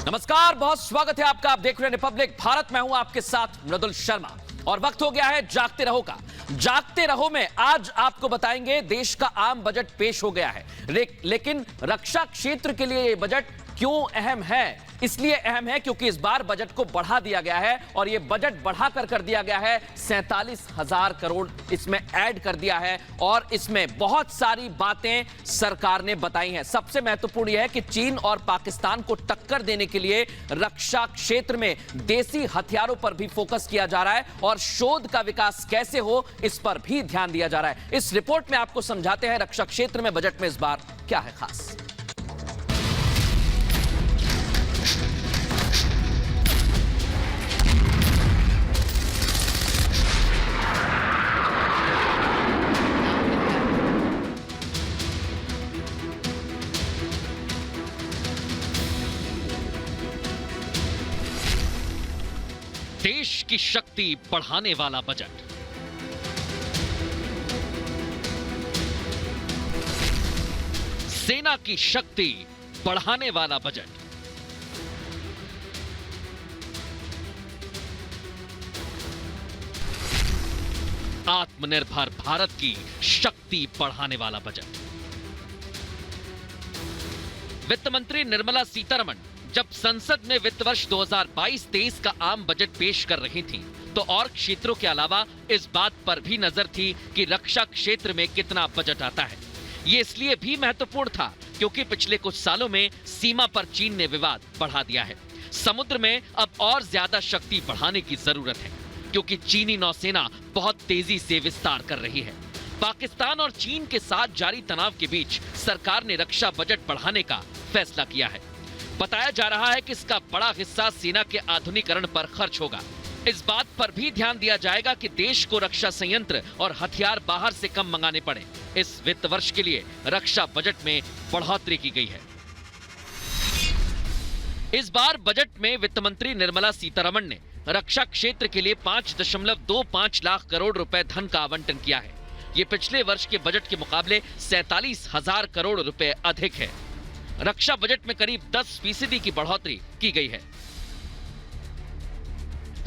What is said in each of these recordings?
नमस्कार, बहुत स्वागत है आपका। आप देख रहे हैं रिपब्लिक भारत, मैं हूं आपके साथ मृदुल शर्मा और वक्त हो गया है जागते रहो का। जागते रहो में आज आपको बताएंगे देश का आम बजट पेश हो गया है, लेकिन रक्षा क्षेत्र के लिए यह बजट क्यों अहम है? इसलिए अहम है क्योंकि इस बार बजट को बढ़ा दिया गया है और यह बजट बढ़ाकर कर दिया गया है 47,000 करोड़ इसमें ऐड कर दिया है और इसमें बहुत सारी बातें सरकार ने बताई हैं। सबसे महत्वपूर्ण यह है कि चीन और पाकिस्तान को टक्कर देने के लिए रक्षा क्षेत्र में देसी हथियारों पर भी फोकस किया जा रहा है और शोध का विकास कैसे हो इस पर भी ध्यान दिया जा रहा है। इस रिपोर्ट में आपको समझाते हैं रक्षा क्षेत्र में बजट में इस बार क्या है खास। देश की शक्ति बढ़ाने वाला बजट। सेना की शक्ति बढ़ाने वाला बजट। आत्मनिर्भर भारत की शक्ति बढ़ाने वाला बजट। वित्त मंत्री निर्मला सीतारमण जब संसद में वित्त वर्ष 2022-23 का आम बजट पेश कर रही थी तो और क्षेत्रों के अलावा इस बात पर भी नजर थी कि रक्षा क्षेत्र में कितना बजट आता है। ये इसलिए भी महत्वपूर्ण था क्योंकि पिछले कुछ सालों में सीमा पर चीन ने विवाद बढ़ा दिया है। समुद्र में अब और ज्यादा शक्ति बढ़ाने की जरूरत है क्योंकि चीनी नौसेना बहुत तेजी से विस्तार कर रही है। पाकिस्तान और चीन के साथ जारी तनाव के बीच सरकार ने रक्षा बजट बढ़ाने का फैसला किया है। बताया जा रहा है कि इसका बड़ा हिस्सा सेना के आधुनिकीकरण पर खर्च होगा। इस बात पर भी ध्यान दिया जाएगा कि देश को रक्षा संयंत्र और हथियार बाहर से कम मंगाने पड़े। इस वित्त वर्ष के लिए रक्षा बजट में बढ़ोतरी की गई है। इस बार बजट में वित्त मंत्री निर्मला सीतारमण ने रक्षा क्षेत्र के लिए 5.25 लाख करोड़ रुपए धन का आवंटन किया है। ये पिछले वर्ष के बजट के मुकाबले 47,000 करोड़ रुपए अधिक है। रक्षा बजट में करीब 10% की बढ़ोतरी की गई है।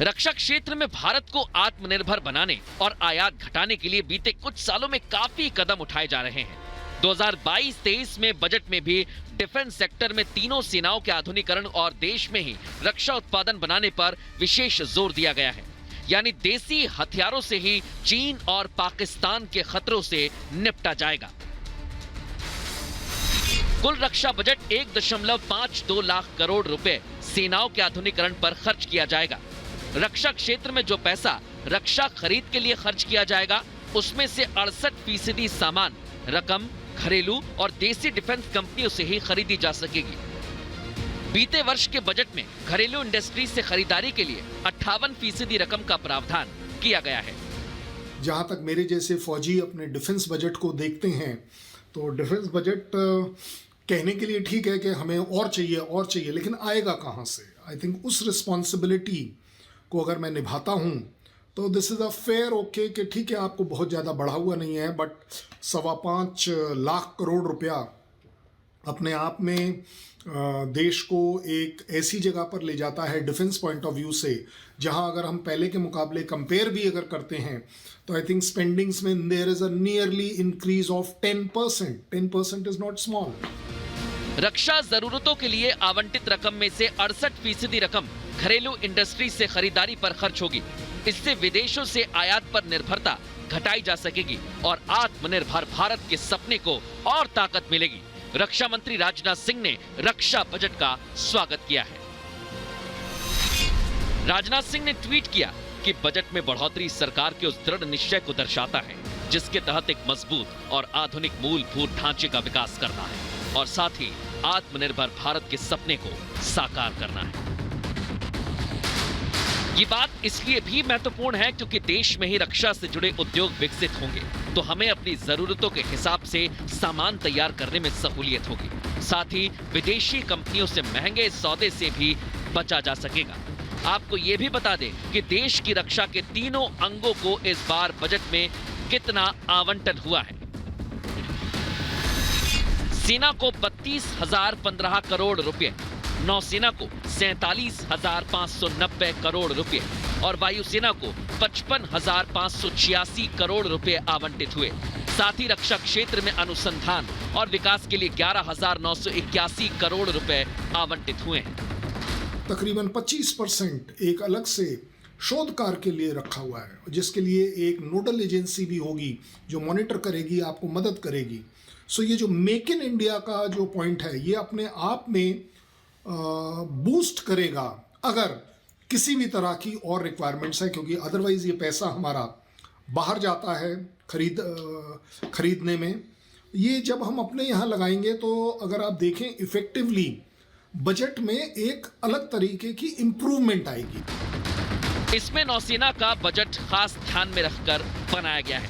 रक्षा क्षेत्र में भारत को आत्मनिर्भर बनाने और आयात घटाने के लिए बीते कुछ सालों में काफी कदम उठाए जा रहे हैं। 2022-23 में बजट में भी डिफेंस सेक्टर में तीनों सेनाओं के आधुनिकीकरण और देश में ही रक्षा उत्पादन बनाने पर विशेष जोर दिया गया है। यानी देसी हथियारों से ही चीन और पाकिस्तान के खतरों से निपटा जाएगा। कुल रक्षा बजट 1.52 लाख करोड़ रुपए सेनाओं के आधुनिकीकरण पर खर्च किया जाएगा। रक्षा क्षेत्र में जो पैसा रक्षा खरीद के लिए खर्च किया जाएगा उसमें से 68% सामान रकम घरेलू और देसी डिफेंस कंपनियों से ही खरीदी जा सकेगी। बीते वर्ष के बजट में घरेलू इंडस्ट्री से खरीदारी के लिए 58% रकम का प्रावधान किया गया है। जहां तक मेरे जैसे फौजी अपने डिफेंस बजट को देखते हैं तो डिफेंस बजट कहने के लिए ठीक है कि हमें और चाहिए, लेकिन आएगा कहाँ से? आई थिंक उस रिस्पॉन्सिबिलिटी को अगर मैं निभाता हूँ तो this is a fair okay कि ठीक है आपको बहुत ज़्यादा बढ़ा हुआ नहीं है, बट 5.25 लाख करोड़ रुपया अपने आप में देश को एक ऐसी जगह पर ले जाता है डिफेंस पॉइंट ऑफ व्यू से जहां अगर हम पहले के मुकाबले कंपेयर भी अगर करते हैं तो आई थिंक स्पेंडिंग्स में there is a nearly increase of 10%. 10% is not small. रक्षा जरूरतों के लिए आवंटित रकम में से 68% रकम घरेलू इंडस्ट्री से खरीदारी पर खर्च होगी। इससे विदेशों से आयात पर निर्भरता घटाई जा सकेगी और आत्मनिर्भर भारत के सपने को और ताकत मिलेगी। रक्षा मंत्री राजनाथ सिंह ने रक्षा बजट का स्वागत किया है। राजनाथ सिंह ने ट्वीट किया कि बजट में बढ़ोतरी सरकार के उस दृढ़ निश्चय को दर्शाता है जिसके तहत एक मजबूत और आधुनिक मूलभूत ढांचे का विकास करना है और साथ ही आत्मनिर्भर भारत के सपने को साकार करना है। ये बात इसलिए भी महत्वपूर्ण है क्योंकि देश में ही रक्षा से जुड़े उद्योग विकसित होंगे तो हमें अपनी जरूरतों के हिसाब से सामान तैयार करने में सहूलियत होगी। साथ ही विदेशी कंपनियों से महंगे सौदे से भी बचा जा सकेगा। आपको ये भी बता दें कि देश की रक्षा के तीनों अंगों को इस बार बजट में कितना आवंटन हुआ है। सेना को 32,015 करोड़ रुपए, नौसेना को 47,590 करोड़ रुपए और वायुसेना को 55,586 करोड़ रुपए आवंटित हुए। साथ ही रक्षा क्षेत्र में अनुसंधान और विकास के लिए 11,981 करोड़ रुपए आवंटित हुए हैं। तकरीबन 25% एक अलग से शोध कार्य के लिए रखा हुआ है, जिसके लिए एक नोडल एजेंसी भी होगी जो मॉनिटर करेगी, आपको मदद करेगी। सो ये जो मेक इन इंडिया का जो पॉइंट है, ये अपने आप में बूस्ट करेगा अगर किसी भी तरह की और रिक्वायरमेंट्स है, क्योंकि अदरवाइज ये पैसा हमारा बाहर जाता है खरीदने में। ये जब हम अपने यहाँ लगाएंगे तो अगर आप देखें इफेक्टिवली बजट में एक अलग तरीके की इम्प्रूवमेंट आएगी। इसमें नौसेना का बजट खास ध्यान में रखकर बनाया गया है।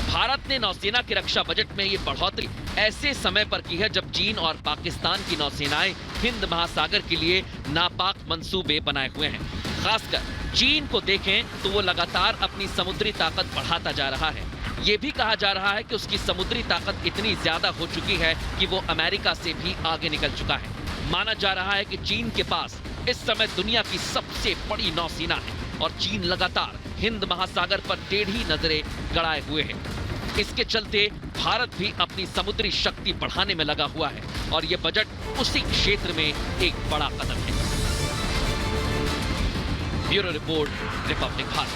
भारत ने नौसेना के रक्षा बजट में ये बढ़ोतरी ऐसे समय पर की है जब चीन और पाकिस्तान की नौसेनाएं हिंद महासागर के लिए नापाक मंसूबे बनाए हुए हैं। खासकर चीन को देखें तो वो लगातार अपनी समुद्री ताकत बढ़ाता जा रहा है। ये भी कहा जा रहा है कि उसकी समुद्री ताकत इतनी ज्यादा हो चुकी है कि वो अमेरिका से भी आगे निकल चुका है। माना जा रहा है कि चीन के पास इस समय दुनिया की सबसे बड़ी नौसेना है और चीन लगातार हिंद महासागर पर टेढ़ी नजरें गड़ाए हुए है। इसके चलते भारत भी अपनी समुद्री शक्ति बढ़ाने में लगा हुआ है और यह बजट उसी क्षेत्र में एक बड़ा कदम है। Bureau report, Republic Bharat.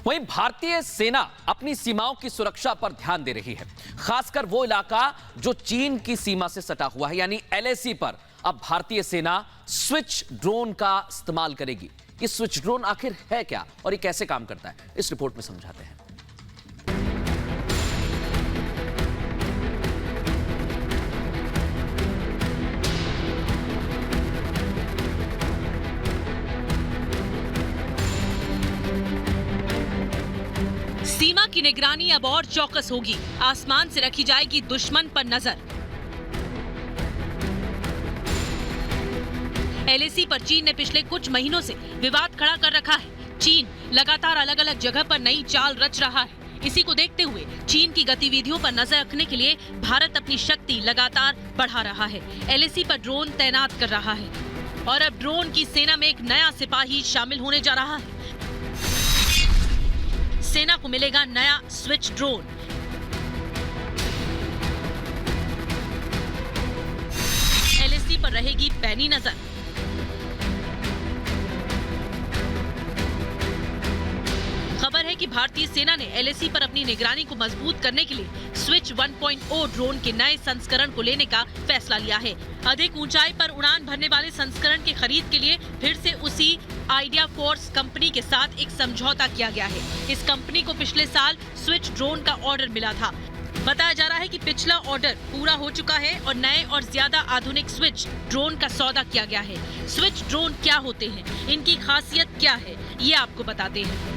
वहीं भारतीय सेना अपनी सीमाओं की सुरक्षा पर ध्यान दे रही है, खासकर वो इलाका जो चीन की सीमा से सटा हुआ है, यानी LAC पर अब भारतीय सेना स्विच ड्रोन का इस्तेमाल करेगी। ये स्विच ड्रोन आखिर है क्या और ये कैसे काम करता है, इस रिपोर्ट में समझाते हैं। सीमा की निगरानी अब और चौकस होगी। आसमान से रखी जाएगी दुश्मन पर नजर। LAC पर चीन ने पिछले कुछ महीनों से विवाद खड़ा कर रखा है। चीन लगातार अलग अलग जगह पर नई चाल रच रहा है। इसी को देखते हुए चीन की गतिविधियों पर नजर रखने के लिए भारत अपनी शक्ति लगातार बढ़ा रहा है। LAC पर ड्रोन तैनात कर रहा है और अब ड्रोन की सेना में एक नया सिपाही शामिल होने जा रहा है। सेना को मिलेगा नया स्विच ड्रोन। LAC पर रहेगी पैनी नजर। खबर है कि भारतीय सेना ने LAC पर अपनी निगरानी को मजबूत करने के लिए स्विच 1.0 ड्रोन के नए संस्करण को लेने का फैसला लिया है। अधिक ऊंचाई पर उड़ान भरने वाले संस्करण की खरीद के लिए फिर से उसी आइडिया फोर्स कंपनी के साथ एक समझौता किया गया है। इस कंपनी को पिछले साल स्विच ड्रोन का ऑर्डर मिला था। बताया जा रहा है कि पिछला ऑर्डर पूरा हो चुका है और नए और ज्यादा आधुनिक स्विच ड्रोन का सौदा किया गया है। स्विच ड्रोन क्या होते हैं, इनकी खासियत क्या है, ये आपको बताते हैं।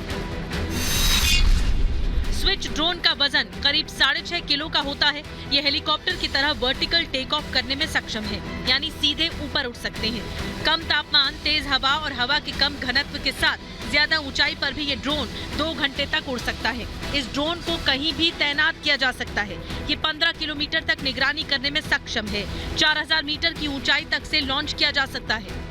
स्विच ड्रोन का वजन करीब 6.5 किलो का होता है। ये हेलीकॉप्टर की तरह वर्टिकल टेक ऑफ करने में सक्षम है, यानी सीधे ऊपर उठ सकते हैं। कम तापमान, तेज हवा और हवा के कम घनत्व के साथ ज्यादा ऊंचाई पर भी ये ड्रोन 2 घंटे तक उड़ सकता है। इस ड्रोन को कहीं भी तैनात किया जा सकता है। ये 15 किलोमीटर तक निगरानी करने में सक्षम है। 4000 मीटर की ऊंचाई तक से लॉन्च किया जा सकता है।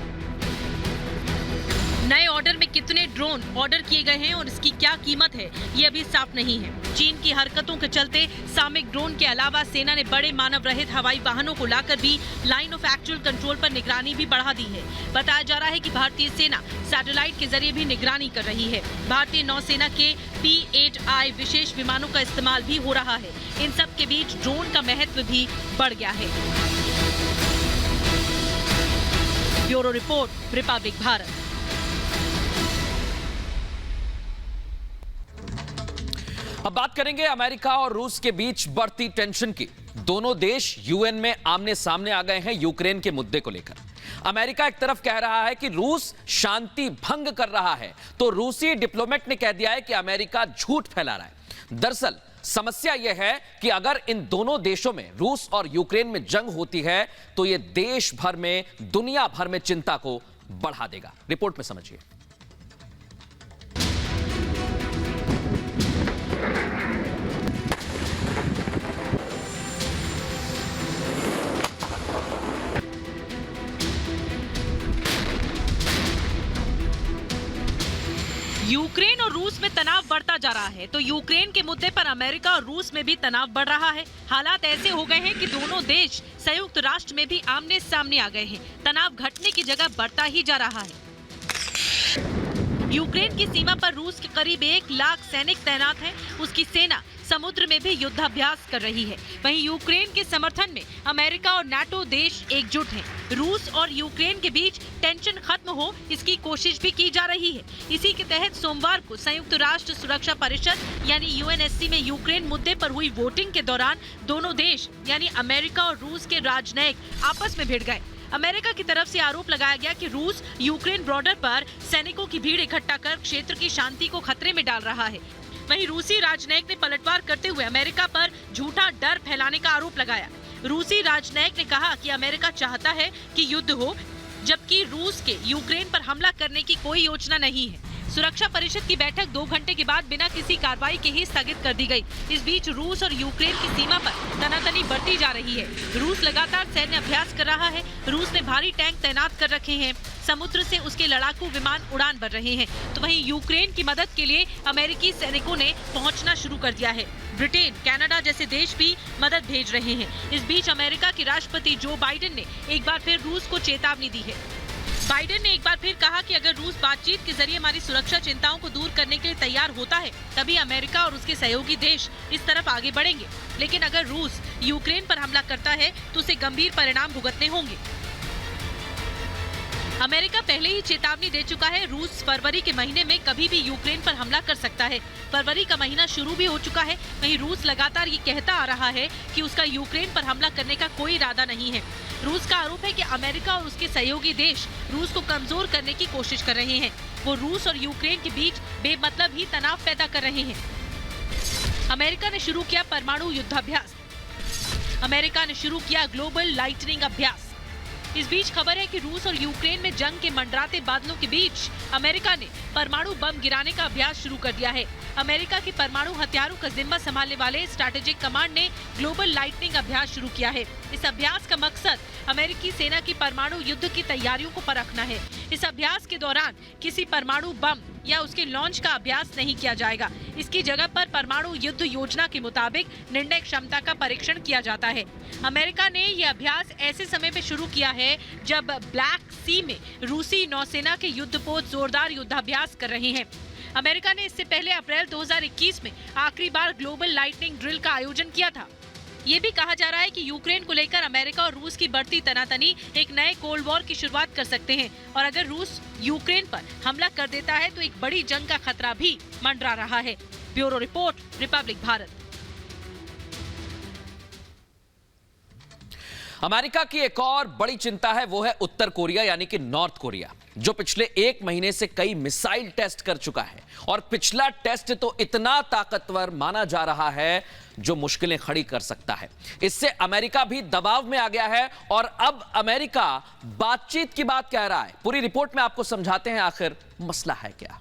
नए ऑर्डर में कितने ड्रोन ऑर्डर किए गए हैं और इसकी क्या कीमत है, ये अभी साफ नहीं है। चीन की हरकतों के चलते सामरिक ड्रोन के अलावा सेना ने बड़े मानव रहित हवाई वाहनों को लाकर भी लाइन ऑफ एक्चुअल कंट्रोल पर निगरानी भी बढ़ा दी है। बताया जा रहा है कि भारतीय सेना सैटेलाइट के जरिए भी निगरानी कर रही है। भारतीय नौसेना के P-8I विशेष विमानों का इस्तेमाल भी हो रहा है। इन सब के बीच ड्रोन का महत्व भी बढ़ गया है। Bureau report, Republic Bharat. अब बात करेंगे अमेरिका और रूस के बीच बढ़ती टेंशन की। दोनों देश यूएन में आमने सामने आ गए हैं यूक्रेन के मुद्दे को लेकर। अमेरिका एक तरफ कह रहा है कि रूस शांति भंग कर रहा है, तो रूसी डिप्लोमेट ने कह दिया है कि अमेरिका झूठ फैला रहा है। दरअसल समस्या यह है कि अगर इन दोनों देशों में, रूस और यूक्रेन में जंग होती है तो यह देश भर में, दुनिया भर में चिंता को बढ़ा देगा। रिपोर्ट में समझिए। यूक्रेन और रूस में तनाव बढ़ता जा रहा है, तो यूक्रेन के मुद्दे पर अमेरिका और रूस में भी तनाव बढ़ रहा है। हालात ऐसे हो गए हैं कि दोनों देश संयुक्त राष्ट्र में भी आमने सामने आ गए हैं। तनाव घटने की जगह बढ़ता ही जा रहा है। यूक्रेन की सीमा पर रूस के करीब 1 लाख सैनिक तैनात हैं। उसकी सेना समुद्र में भी युद्धाभ्यास कर रही है। वहीं यूक्रेन के समर्थन में अमेरिका और नाटो देश एकजुट हैं। रूस और यूक्रेन के बीच टेंशन खत्म हो, इसकी कोशिश भी की जा रही है। इसी के तहत सोमवार को संयुक्त राष्ट्र सुरक्षा परिषद यानी यूएनएससी में यूक्रेन मुद्दे पर हुई वोटिंग के दौरान दोनों देश यानी अमेरिका और रूस के राजनयिक आपस में भिड़ गए। अमेरिका की तरफ से आरोप लगाया गया कि रूस यूक्रेन बॉर्डर पर सैनिकों की भीड़ इकट्ठा कर क्षेत्र की शांति को खतरे में डाल रहा है। वहीं रूसी राजनयिक ने पलटवार करते हुए अमेरिका पर झूठा डर फैलाने का आरोप लगाया। रूसी राजनयिक ने कहा कि अमेरिका चाहता है कि युद्ध हो, जबकि रूस के यूक्रेन पर हमला करने की कोई योजना नहीं है। सुरक्षा परिषद की बैठक 2 घंटे के बाद बिना किसी कार्रवाई के ही स्थगित कर दी गई। इस बीच रूस और यूक्रेन की सीमा पर तनातनी बढ़ती जा रही है। रूस लगातार सैन्य अभ्यास कर रहा है। रूस ने भारी टैंक तैनात कर रखे हैं। समुद्र से उसके लड़ाकू विमान उड़ान भर रहे हैं। तो वहीं यूक्रेन की मदद के लिए अमेरिकी सैनिकों ने पहुंचना शुरू कर दिया है। ब्रिटेन, कनाडा जैसे देश भी मदद भेज रहे हैं। इस बीच अमेरिका के राष्ट्रपति जो बाइडेन ने एक बार फिर रूस को चेतावनी दी है। बाइडेन ने एक बार फिर कहा कि अगर रूस बातचीत के जरिए हमारी सुरक्षा चिंताओं को दूर करने के लिए तैयार होता है, तभी अमेरिका और उसके सहयोगी देश इस तरफ आगे बढ़ेंगे। लेकिन अगर रूस यूक्रेन पर हमला करता है तो उसे गंभीर परिणाम भुगतने होंगे। अमेरिका पहले ही चेतावनी दे चुका है। रूस फरवरी के महीने में कभी भी यूक्रेन पर हमला कर सकता है। फरवरी का महीना शुरू भी हो चुका है। वहीं रूस लगातार ये कहता आ रहा है कि उसका यूक्रेन पर हमला करने का कोई इरादा नहीं है। रूस का आरोप है कि अमेरिका और उसके सहयोगी देश रूस को कमजोर करने की कोशिश कर रहे हैं। वो रूस और यूक्रेन के बीच बेमतलब ही तनाव पैदा कर रहे हैं। अमेरिका ने शुरू किया परमाणु युद्धाभ्यास। अमेरिका ने शुरू किया ग्लोबल लाइटनिंग अभ्यास। इस बीच खबर है कि रूस और यूक्रेन में जंग के मंडराते बादलों के बीच अमेरिका ने परमाणु बम गिराने का अभ्यास शुरू कर दिया है। अमेरिका के परमाणु हथियारों का जिम्मा संभालने वाले स्ट्रैटेजिक कमांड ने ग्लोबल लाइटनिंग अभ्यास शुरू किया है। इस अभ्यास का मकसद अमेरिकी सेना की परमाणु युद्ध की तैयारियों को परखना है। इस अभ्यास के दौरान किसी परमाणु बम या उसके लॉन्च का अभ्यास नहीं किया जाएगा। इसकी जगह पर परमाणु युद्ध योजना के मुताबिक निर्णय क्षमता का परीक्षण किया जाता है। अमेरिका ने यह अभ्यास ऐसे समय में शुरू किया है जब ब्लैक सी में रूसी नौसेना के युद्धपोत जोरदार युद्धाभ्यास कर रहे हैं। अमेरिका ने इससे पहले अप्रैल 2021 में आखिरी बार ग्लोबल लाइटनिंग ड्रिल का आयोजन किया था। ये भी कहा जा रहा है कि यूक्रेन को लेकर अमेरिका और रूस की बढ़ती तनातनी एक नए कोल्ड वॉर की शुरुआत कर सकते हैं और अगर रूस यूक्रेन पर हमला कर देता है तो एक बड़ी जंग का खतरा भी मंडरा रहा है। Bureau report, Republic Bharat. America की एक और बड़ी चिंता है, वो है उत्तर कोरिया यानी कि नॉर्थ कोरिया, जो पिछले 1 महीने से कई मिसाइल टेस्ट कर चुका है। और पिछला टेस्ट तो इतना ताकतवर माना जा रहा है जो मुश्किलें खड़ी कर सकता है। इससे अमेरिका भी दबाव में आ गया है और अब अमेरिका बातचीत की बात कह रहा है। पूरी रिपोर्ट में आपको समझाते हैं आखिर मसला है क्या।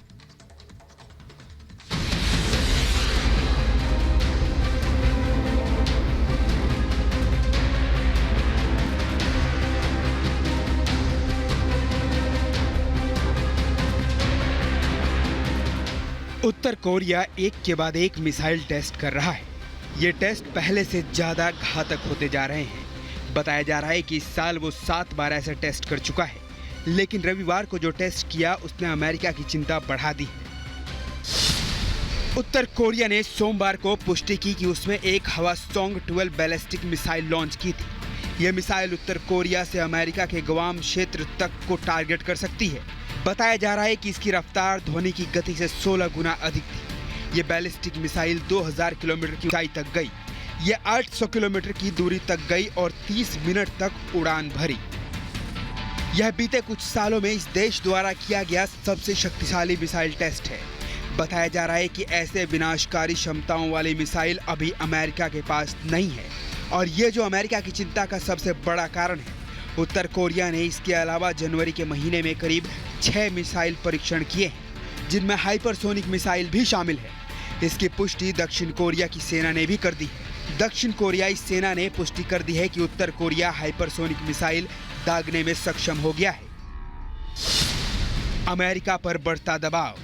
उत्तर कोरिया एक के बाद एक मिसाइल टेस्ट कर रहा है। ये टेस्ट पहले से ज्यादा घातक होते जा रहे हैं। बताया जा रहा है कि इस साल वो 7 बार ऐसे टेस्ट कर चुका है, लेकिन रविवार को जो टेस्ट किया उसने अमेरिका की चिंता बढ़ा दी। उत्तर कोरिया ने सोमवार को पुष्टि की कि उसमें एक हवासोंग 12 बैलिस्टिक मिसाइल लॉन्च की थी। यह मिसाइल उत्तर कोरिया से अमेरिका के गुआम क्षेत्र तक को टारगेट कर सकती है। बताया जा रहा है कि इसकी रफ्तार ध्वनि की गति से 16 गुना अधिक थी। ये बैलिस्टिक मिसाइल 2000 किलोमीटर की ऊंचाई तक गई। ये 800 किलोमीटर की दूरी तक गई और 30 मिनट तक उड़ान भरी। यह बीते कुछ सालों में इस देश द्वारा किया गया सबसे शक्तिशाली मिसाइल टेस्ट है। बताया जा रहा है कि ऐसे विनाशकारी क्षमताओं वाली मिसाइल अभी अमेरिका के पास नहीं है और ये जो अमेरिका की चिंता का सबसे बड़ा कारण है। उत्तर कोरिया ने इसके अलावा जनवरी के महीने में करीब 6 मिसाइल परीक्षण किए हैं, जिनमें हाइपरसोनिक मिसाइल भी शामिल है। इसकी पुष्टि दक्षिण कोरिया की सेना ने भी कर दी है। दक्षिण कोरियाई सेना ने पुष्टि कर दी है कि उत्तर कोरिया हाइपरसोनिक मिसाइल दागने में सक्षम हो गया है। अमेरिका पर बढ़ता दबाव।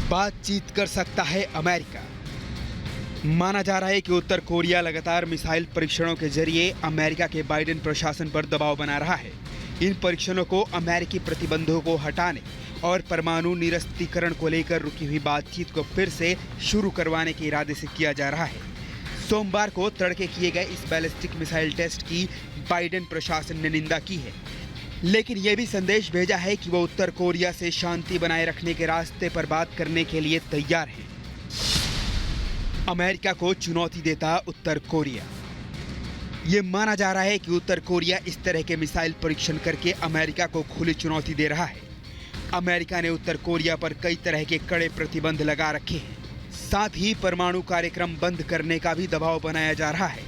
बातचीत कर सकता है अमेरिका। माना जा रहा है कि उत्तर कोरिया लगातार मिसाइल परीक्षणों के जरिए अमेरिका के बाइडेन प्रशासन पर दबाव बना रहा है। इन परीक्षणों को अमेरिकी प्रतिबंधों को हटाने और परमाणु निरस्त्रीकरण को लेकर रुकी हुई बातचीत को फिर से शुरू करवाने के इरादे से किया जा रहा है। सोमवार को तड़के किए गए इस बैलिस्टिक मिसाइल टेस्ट की बाइडेन प्रशासन ने निंदा की है, लेकिन यह भी संदेश भेजा है कि वो उत्तर कोरिया से शांति बनाए रखने के रास्ते पर बात करने के लिए तैयार है। अमेरिका को चुनौती देता उत्तर कोरिया। ये माना जा रहा है कि उत्तर कोरिया इस तरह के मिसाइल परीक्षण करके अमेरिका को खुली चुनौती दे रहा है। अमेरिका ने उत्तर कोरिया पर कई तरह के कड़े प्रतिबंध लगा रखे हैं, साथ ही परमाणु कार्यक्रम बंद करने का भी दबाव बनाया जा रहा है।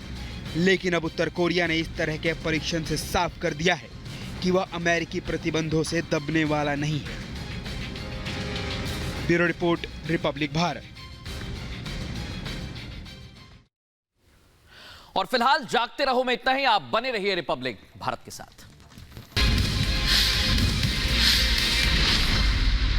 लेकिन अब उत्तर कोरिया ने इस तरह के परीक्षण से साफ कर दिया है कि वह अमेरिकी प्रतिबंधों से दबने वाला नहीं है। Bureau report, Republic Bharat. और फिलहाल जागते रहो में इतना ही। आप बने रहिए रिपब्लिक भारत के साथ।